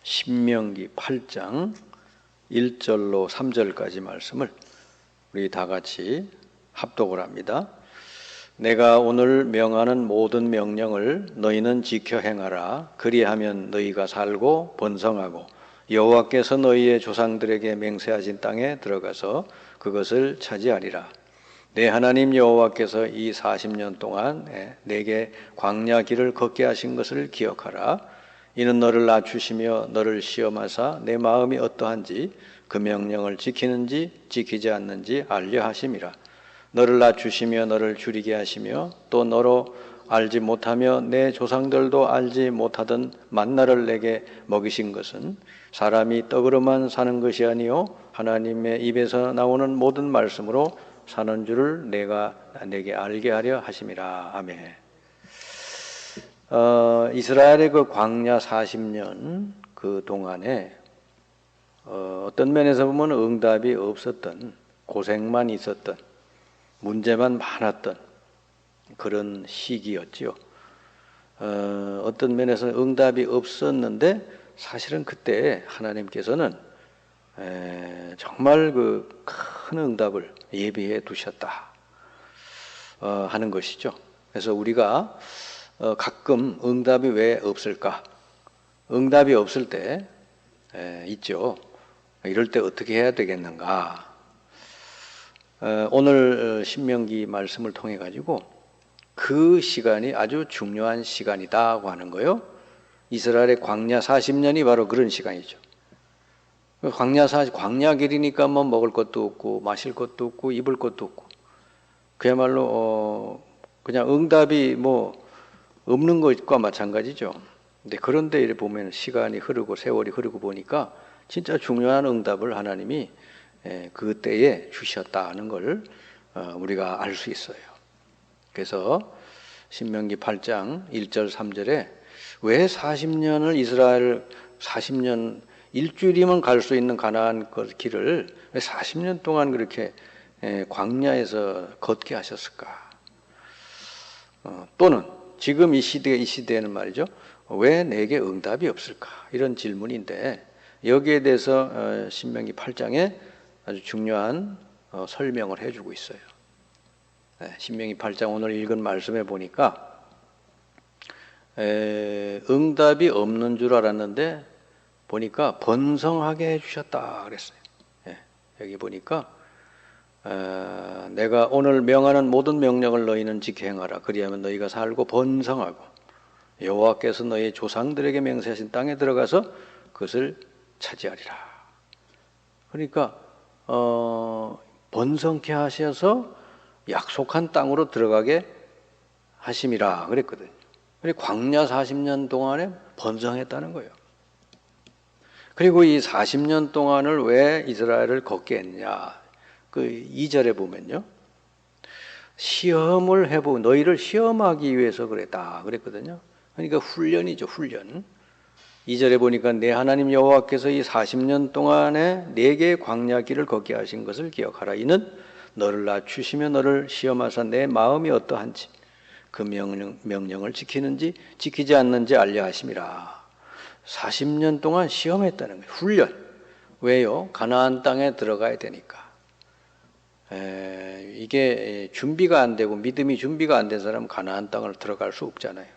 신명기 8장 1절로 3절까지 말씀을 우리 다 같이 합독을 합니다. 내가 오늘 명하는 모든 명령을 너희는 지켜 행하라. 그리하면 너희가 살고 번성하고 여호와께서 너희의 조상들에게 맹세하신 땅에 들어가서 그것을 차지하리라. 내 하나님 여호와께서 이 40년 동안 내게 광야 길을 걷게 하신 것을 기억하라. 이는 너를 낮추시며 너를 시험하사 내 마음이 어떠한지 그 명령을 지키는지 지키지 않는지 알려 하심이라. 너를 낮추시며 너를 줄이게 하시며 또 너로 알지 못하며 내 조상들도 알지 못하던 만나를 내게 먹이신 것은 사람이 떡으로만 사는 것이 아니요 하나님의 입에서 나오는 모든 말씀으로 사는 줄을 내가 내게 알게 하려 하심이라. 아멘. 이스라엘의 그 광야 40년 그 동안에 어떤 면에서 보면 응답이 없었던, 고생만 있었던, 문제만 많았던 그런 시기였죠. 어떤 면에서 응답이 없었는데 사실은 그때 하나님께서는 정말 그 큰 응답을 예비해 두셨다 하는 것이죠. 그래서 우리가 가끔 응답이 왜 없을까? 응답이 없을 때 있죠. 이럴 때 어떻게 해야 되겠는가? 오늘 신명기 말씀을 통해 가지고 그 시간이 아주 중요한 시간이다고 하는 거예요. 이스라엘의 광야 40년이 바로 그런 시간이죠. 광야 길이니까 뭐 먹을 것도 없고 마실 것도 없고 입을 것도 없고 그야말로 그냥 응답이 뭐 없는 것과 마찬가지죠. 근데 그런데 이렇게 보면 시간이 흐르고 세월이 흐르고 보니까 진짜 중요한 응답을 하나님이 그때에 주셨다는 걸 우리가 알 수 있어요. 그래서 신명기 8장 1절 3절에 왜 40년을 이스라엘 40년 일주일이면 갈 수 있는 가나안 길을 왜 40년 동안 그렇게 광야에서 걷게 하셨을까? 또는 지금 이 시대에는 말이죠. 왜 내게 응답이 없을까? 이런 질문인데 여기에 대해서 신명기 8장에 아주 중요한 설명을 해주고 있어요. 신명기 8장 오늘 읽은 말씀에 보니까 응답이 없는 줄 알았는데 보니까 번성하게 해주셨다 그랬어요. 여기 보니까 내가 오늘 명하는 모든 명령을 너희는 지켜 행하라. 그리하면 너희가 살고 번성하고 여호와께서 너희 조상들에게 맹세하신 땅에 들어가서 그것을 차지하리라. 그러니까 번성케 하셔서 약속한 땅으로 들어가게 하심이라 그랬거든요. 광야 40년 동안에 번성했다는 거예요. 그리고 이 40년 동안을 왜 이스라엘을 걷게 했냐? 그 2절에 보면요. 시험을 해보고 너희를 시험하기 위해서 그랬다 그랬거든요. 그러니까 훈련이죠, 훈련. 2절에 보니까 내 하나님 여호와께서 이 40년 동안에 네게 광야 길을 걷게 하신 것을 기억하라. 이는 너를 낮추시며 너를 시험하사 내 마음이 어떠한지 그 명령을 지키는지 지키지 않는지 알려 하심이라. 40년 동안 시험했다는 거예요. 훈련. 왜요? 가나안 땅에 들어가야 되니까. 이게 준비가 안 되고 믿음이 준비가 안 된 사람은 가나안 땅을 들어갈 수 없잖아요.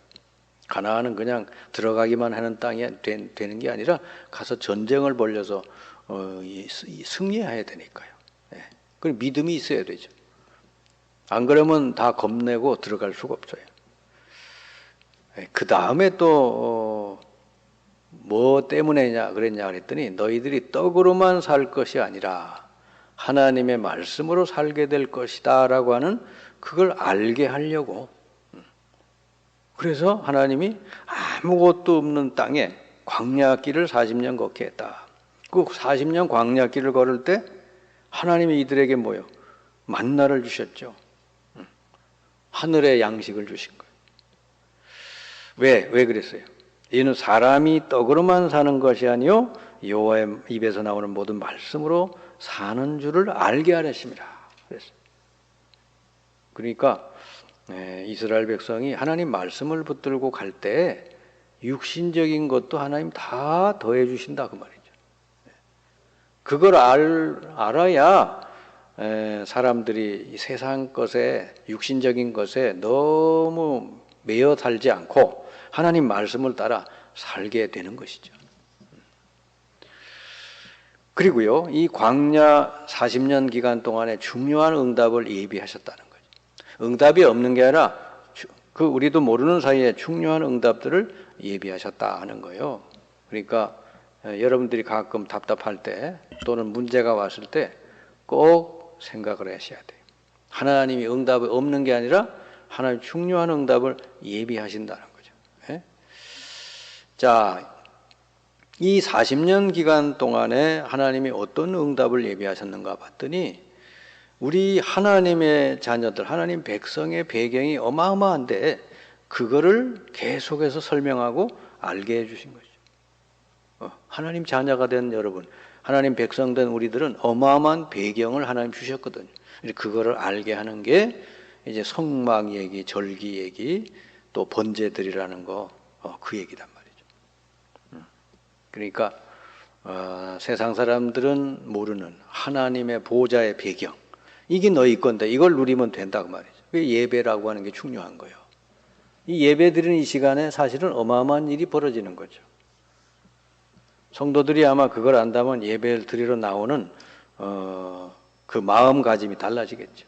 가나안은 그냥 들어가기만 하는 땅이 되는 게 아니라 가서 전쟁을 벌여서 승리해야 되니까요. 그럼 믿음이 있어야 되죠. 안 그러면 다 겁내고 들어갈 수가 없어요. 그 다음에 또 뭐 때문에냐 그랬냐 그랬더니 너희들이 떡으로만 살 것이 아니라 하나님의 말씀으로 살게 될 것이다 라고 하는 그걸 알게 하려고. 그래서 하나님이 아무것도 없는 땅에 광야길을 40년 걷게 했다. 그 40년 광야길을 걸을 때 하나님이 이들에게 뭐요? 만나를 주셨죠. 하늘의 양식을 주신 거예요. 왜 그랬어요? 이는 사람이 떡으로만 사는 것이 아니요 여호와의 입에서 나오는 모든 말씀으로 사는 줄을 알게 하셨습니다. 그랬어요. 그러니까 이스라엘 백성이 하나님 말씀을 붙들고 갈 때 육신적인 것도 하나님 다 더해 주신다 그 말이죠. 그걸 알아야 사람들이 이 세상 것에, 육신적인 것에 너무 매여 살지 않고 하나님 말씀을 따라 살게 되는 것이죠. 그리고요, 이 광야 40년 기간 동안에 중요한 응답을 예비하셨다는 거죠. 응답이 없는 게 아니라 우리도 모르는 사이에 중요한 응답들을 예비하셨다 하는 거예요. 그러니까 여러분들이 가끔 답답할 때 또는 문제가 왔을 때 꼭 생각을 하셔야 돼요. 하나님이 응답이 없는 게 아니라 하나님 중요한 응답을 예비하신다는 거죠. 예? 자, 이 40년 기간 동안에 하나님이 어떤 응답을 예비하셨는가 봤더니 우리 하나님의 자녀들, 하나님 백성의 배경이 어마어마한데 그거를 계속해서 설명하고 알게 해주신 거죠. 하나님 자녀가 된 여러분, 하나님 백성 된 우리들은 어마어마한 배경을 하나님 주셨거든요. 그거를 알게 하는 게 이제 성막 얘기, 절기 얘기, 또 번제들이라는 거, 그 얘기단 말이죠. 그러니까 세상 사람들은 모르는 하나님의 보좌의 배경, 이게 너희 건데 이걸 누리면 된다고 말이죠. 예배라고 하는 게 중요한 거예요. 이 예배 드리는 이 시간에 사실은 어마어마한 일이 벌어지는 거죠. 성도들이 아마 그걸 안다면 예배를 드리러 나오는 그 마음가짐이 달라지겠죠.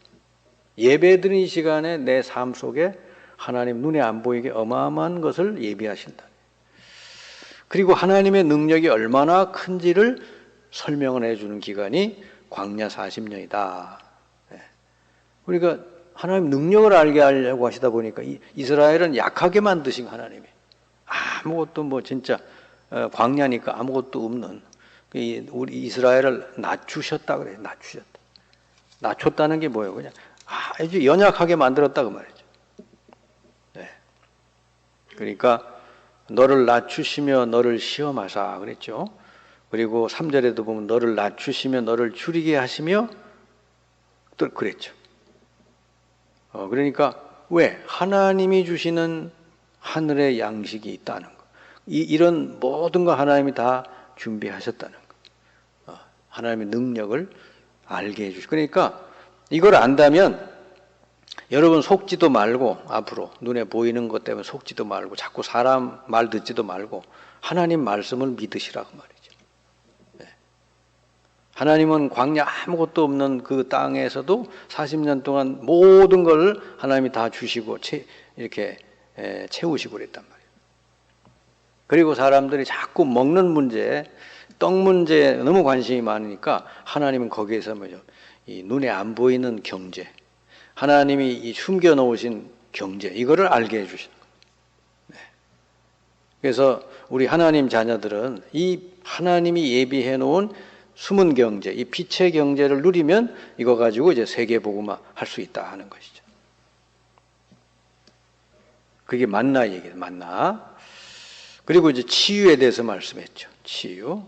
예배 드리는 이 시간에 내 삶 속에 하나님 눈에 안 보이게 어마어마한 것을 예비하신다. 그리고 하나님의 능력이 얼마나 큰지를 설명을 해주는 기간이 광야 40년이다. 그러니까 하나님 능력을 알게 하려고 하시다 보니까 이스라엘은 약하게 만드신 하나님이 아무것도 뭐 진짜 광야니까 아무것도 없는 우리 이스라엘을 낮추셨다 그래요. 낮췄다는 게 뭐예요? 그냥 아주 연약하게 만들었다 그 말이죠. 네. 그러니까 너를 낮추시며 너를 시험하사 그랬죠. 그리고 3절에도 보면 너를 낮추시며 너를 줄이게 하시며 또 그랬죠. 그러니까 왜? 하나님이 주시는 하늘의 양식이 있다는 거. 이런 모든 거 하나님이 다 준비하셨다는 거. 하나님의 능력을 알게 해주시고. 그러니까 이걸 안다면 여러분 속지도 말고 앞으로 눈에 보이는 것 때문에 속지도 말고 자꾸 사람 말 듣지도 말고 하나님 말씀을 믿으시라고 말이죠. 네. 하나님은 광야 아무것도 없는 그 땅에서도 40년 동안 모든 걸 하나님이 다 주시고 이렇게 채우시고 그랬단 말이에요. 그리고 사람들이 자꾸 먹는 문제, 떡 문제에 너무 관심이 많으니까 하나님은 거기에서 뭐죠? 이 눈에 안 보이는 경제, 하나님이 이 숨겨 놓으신 경제, 이거를 알게 해주시는 거예요. 네. 그래서 우리 하나님 자녀들은 이 하나님이 예비해 놓은 숨은 경제, 이 빛의 경제를 누리면 이거 가지고 이제 세계 복음화 할 수 있다 하는 것이죠. 그게 만나 얘기예요. 만나. 그리고 이제 치유에 대해서 말씀했죠. 치유.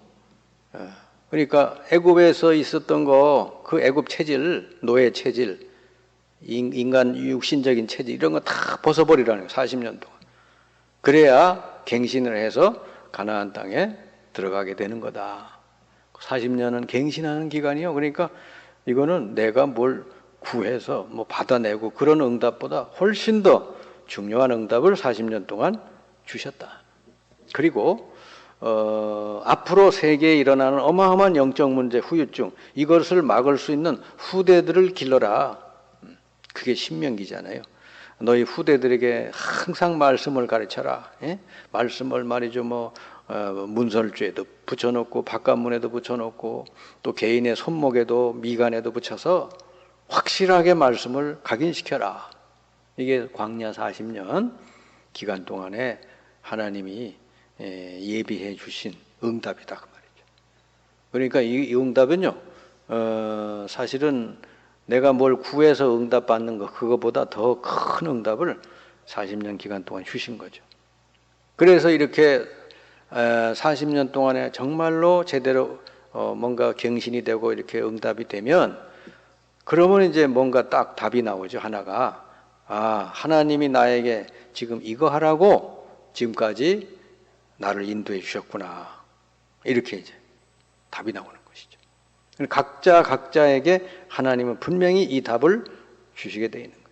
그러니까 애굽에서 있었던 거, 그 애굽 체질, 노예 체질, 인간 육신적인 체질 이런 거 다 벗어버리라는 거예요. 40년 동안. 그래야 갱신을 해서 가나안 땅에 들어가게 되는 거다. 40년은 갱신하는 기간이요. 그러니까 이거는 내가 뭘 구해서 뭐 받아내고 그런 응답보다 훨씬 더 중요한 응답을 40년 동안 주셨다. 그리고 앞으로 세계에 일어나는 어마어마한 영적 문제, 후유증, 이것을 막을 수 있는 후대들을 길러라. 그게 신명기잖아요. 너희 후대들에게 항상 말씀을 가르쳐라. 예? 말씀을 말이죠. 문설주에도 붙여놓고 바깥문에도 붙여놓고 또 개인의 손목에도 미간에도 붙여서 확실하게 말씀을 각인시켜라. 이게 광야 40년 기간 동안에 하나님이 예비해 주신 응답이다 그 말이죠. 그러니까 이 응답은요, 사실은 내가 뭘 구해서 응답받는 거 그거보다 더 큰 응답을 40년 기간 동안 주신 거죠. 그래서 이렇게 40년 동안에 정말로 제대로 뭔가 갱신이 되고 이렇게 응답이 되면 그러면 이제 뭔가 딱 답이 나오죠. 하나가 하나님이 나에게 지금 이거 하라고 지금까지 나를 인도해 주셨구나. 이렇게 이제 답이 나오는 것이죠. 각자에게 하나님은 분명히 이 답을 주시게 되어 있는 거예요.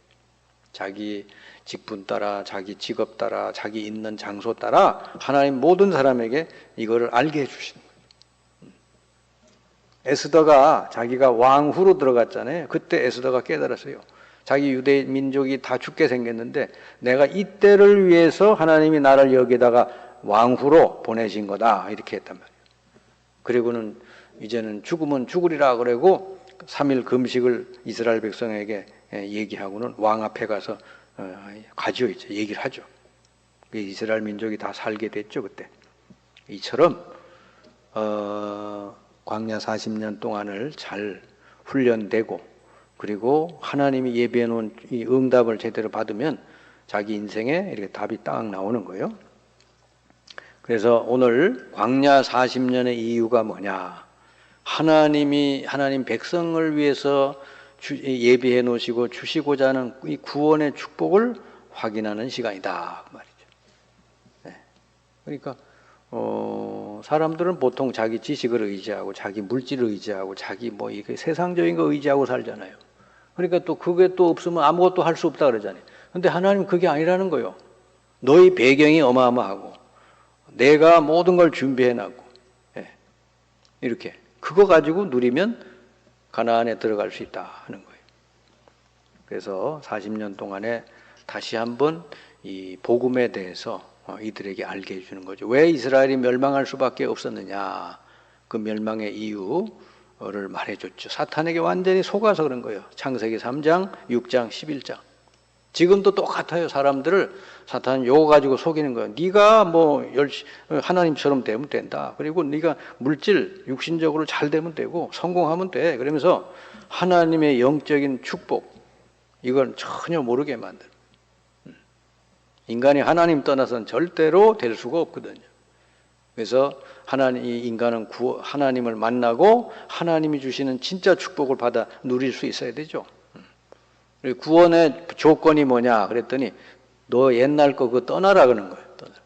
자기 직분 따라, 자기 직업 따라, 자기 있는 장소 따라 하나님 모든 사람에게 이거를 알게 해주시는 거예요. 에스더가 자기가 왕후로 들어갔잖아요. 그때 에스더가 깨달았어요. 자기 유대 민족이 다 죽게 생겼는데 내가 이때를 위해서 하나님이 나를 여기다가 왕후로 보내신 거다. 이렇게 했단 말이에요. 그리고는 이제는 죽으면 죽으리라 그러고 3일 금식을 이스라엘 백성에게 얘기하고는 왕 앞에 가서 가지요. 이제 얘기를 하죠. 이스라엘 민족이 다 살게 됐죠. 그때. 이처럼 광야 40년 동안을 잘 훈련되고 그리고 하나님이 예비해 놓은 이 응답을 제대로 받으면 자기 인생에 이렇게 답이 딱 나오는 거예요. 그래서 오늘 광야 40년의 이유가 뭐냐? 하나님 백성을 위해서 예비해 놓으시고 주시고자 하는 이 구원의 축복을 확인하는 시간이다 그 말이죠. 네. 그러니까 사람들은 보통 자기 지식을 의지하고 자기 물질을 의지하고 자기 뭐 이게 세상적인 거 의지하고 살잖아요. 그러니까 또 그게 또 없으면 아무것도 할 수 없다 그러잖아요. 근데 하나님 그게 아니라는 거예요. 너희 배경이 어마어마하고 내가 모든 걸 준비해놨고 이렇게 그거 가지고 누리면 가나안에 들어갈 수 있다 하는 거예요. 그래서 40년 동안에 다시 한번 이 복음에 대해서 이들에게 알게 해주는 거죠. 왜 이스라엘이 멸망할 수밖에 없었느냐. 그 멸망의 이유를 말해줬죠. 사탄에게 완전히 속아서 그런 거예요. 창세기 3장, 6장, 11장. 지금도 똑같아요. 사람들을 사탄은 요거 가지고 속이는 거예요. 네가 뭐 하나님처럼 되면 된다. 그리고 네가 물질, 육신적으로 잘 되면 되고 성공하면 돼. 그러면서 하나님의 영적인 축복 이건 전혀 모르게 만들어. 인간이 하나님 떠나서는 절대로 될 수가 없거든요. 그래서 인간은 하나님을 만나고 하나님이 주시는 진짜 축복을 받아 누릴 수 있어야 되죠. 구원의 조건이 뭐냐 그랬더니 너 옛날 거 그거 떠나라 그러는 거예요.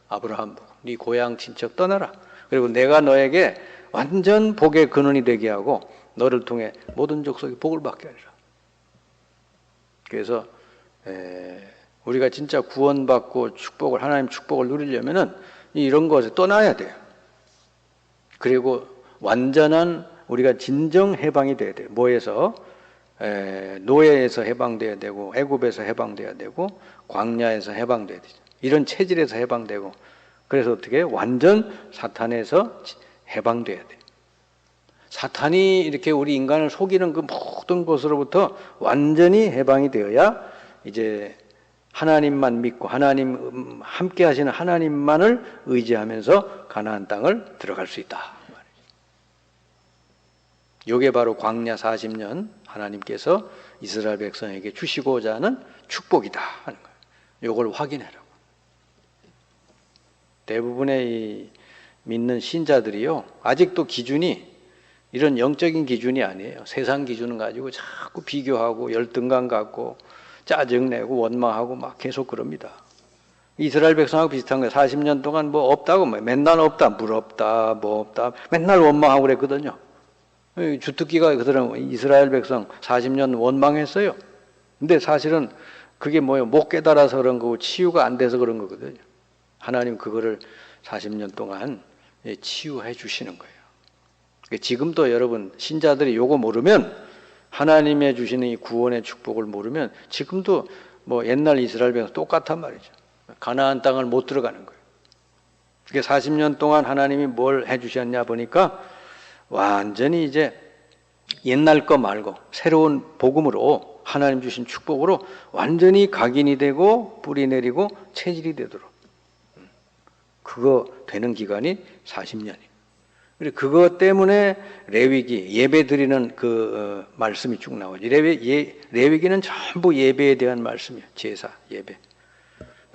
아브라함 보고 네 고향 친척 떠나라. 그리고 내가 너에게 완전 복의 근원이 되게 하고 너를 통해 모든 족속이 복을 받게 하리라. 그래서 우리가 진짜 구원받고 하나님 축복을 누리려면은 이런 것에 떠나야 돼요. 그리고 완전한 우리가 진정 해방이 돼야 돼요. 뭐에서? 노예에서 해방돼야 되고 애굽에서 해방돼야 되고 광야에서 해방돼야 되죠. 이런 체질에서 해방되고 그래서 어떻게 완전 사탄에서 해방돼야 돼요. 사탄이 이렇게 우리 인간을 속이는 그 모든 것으로부터 완전히 해방이 되어야 이제 하나님만 믿고 하나님 함께 하시는 하나님만을 의지하면서 가나안 땅을 들어갈 수 있다. 이게 바로 광야 40년 하나님께서 이스라엘 백성에게 주시고자 하는 축복이다 하는 거예요. 이걸 확인하라고. 대부분의 이 믿는 신자들이요 아직도 기준이 이런 영적인 기준이 아니에요. 세상 기준을 가지고 자꾸 비교하고 열등감 갖고 짜증내고 원망하고 막 계속 그럽니다. 이스라엘 백성하고 비슷한 거예요. 40년 동안 뭐 없다고 맨날 없다, 물 없다, 뭐 없다 맨날 원망하고 그랬거든요. 주특기가 그들은 이스라엘 백성 40년 원망했어요. 근데 사실은 그게 뭐예요? 못 깨달아서 그런 거고 치유가 안 돼서 그런 거거든요. 하나님 그거를 40년 동안 치유해 주시는 거예요. 지금도 여러분 신자들이 요거 모르면 하나님의 주시는 이 구원의 축복을 모르면 지금도 뭐 옛날 이스라엘 백성 똑같단 말이죠. 가나안 땅을 못 들어가는 거예요. 그게 40년 동안 하나님이 뭘 해주셨냐 보니까 완전히 이제 옛날 거 말고 새로운 복음으로 하나님 주신 축복으로 완전히 각인이 되고 뿌리 내리고 체질이 되도록 그거 되는 기간이 40년이에요. 그리고 그것 때문에 레위기 예배 드리는 그 말씀이 쭉 나오죠. 레위기는 전부 예배에 대한 말씀이에요. 제사 예배.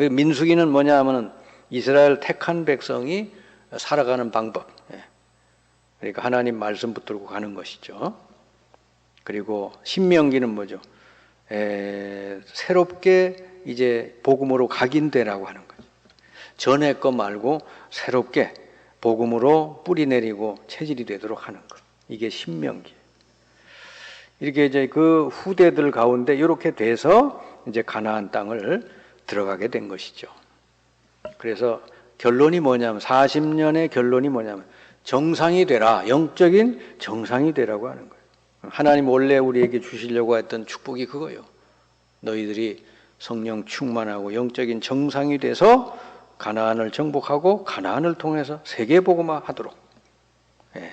민수기는 뭐냐 하면은 이스라엘 택한 백성이 살아가는 방법. 그러니까 하나님 말씀 붙들고 가는 것이죠. 그리고 신명기는 뭐죠? 새롭게 이제 복음으로 각인되라고 하는 거죠. 전에 거 말고 새롭게 복음으로 뿌리 내리고 체질이 되도록 하는 것. 이게 신명기. 이렇게 이제 그 후대들 가운데 이렇게 돼서 이제 가나안 땅을 들어가게 된 것이죠. 그래서 결론이 뭐냐면 40년의 결론이 뭐냐면 정상이 되라. 영적인 정상이 되라고 하는 거예요. 하나님 원래 우리에게 주시려고 했던 축복이 그거예요. 너희들이 성령 충만하고 영적인 정상이 돼서 가나안을 정복하고 가나안을 통해서 세계복음화 하도록. 예.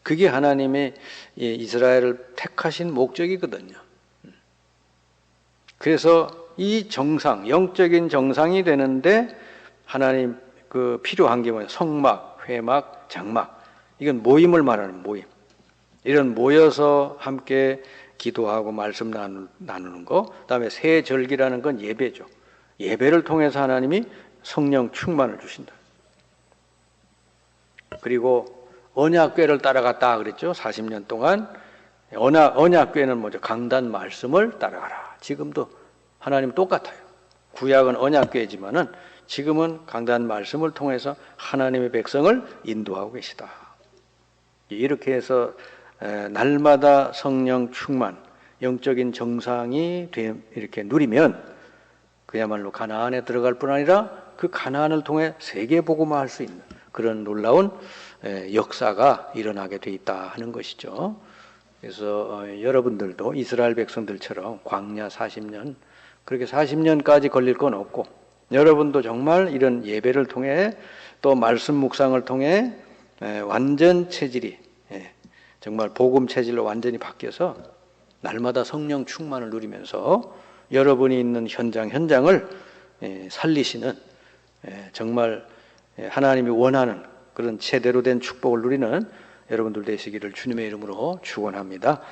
그게 하나님의 이스라엘을 택하신 목적이거든요. 그래서 이 정상, 영적인 정상이 되는데 하나님 그 필요한 게 뭐냐? 성막, 회막, 장막. 이건 모임을 말하는 모임. 이런 모여서 함께 기도하고 말씀 나누는 거. 그다음에 새 절기라는 건 예배죠. 예배를 통해서 하나님이 성령 충만을 주신다. 그리고 언약궤를 따라갔다 그랬죠. 40년 동안. 언약궤는 뭐죠? 강단 말씀을 따라가라. 지금도 하나님 똑같아요. 구약은 언약궤지만은 지금은 강단 말씀을 통해서 하나님의 백성을 인도하고 계시다. 이렇게 해서 날마다 성령 충만, 영적인 정상이 이렇게 누리면 그야말로 가나안에 들어갈 뿐 아니라 그 가나안을 통해 세계 복음화할 수 있는 그런 놀라운 역사가 일어나게 돼 있다 하는 것이죠. 그래서 여러분들도 이스라엘 백성들처럼 광야 40년, 그렇게 40년까지 걸릴 건 없고 여러분도 정말 이런 예배를 통해 또 말씀 묵상을 통해 완전 체질이 정말 복음 체질로 완전히 바뀌어서 날마다 성령 충만을 누리면서 여러분이 있는 현장을 살리시는 정말 하나님이 원하는 그런 제대로 된 축복을 누리는 여러분들 되시기를 주님의 이름으로 축원합니다.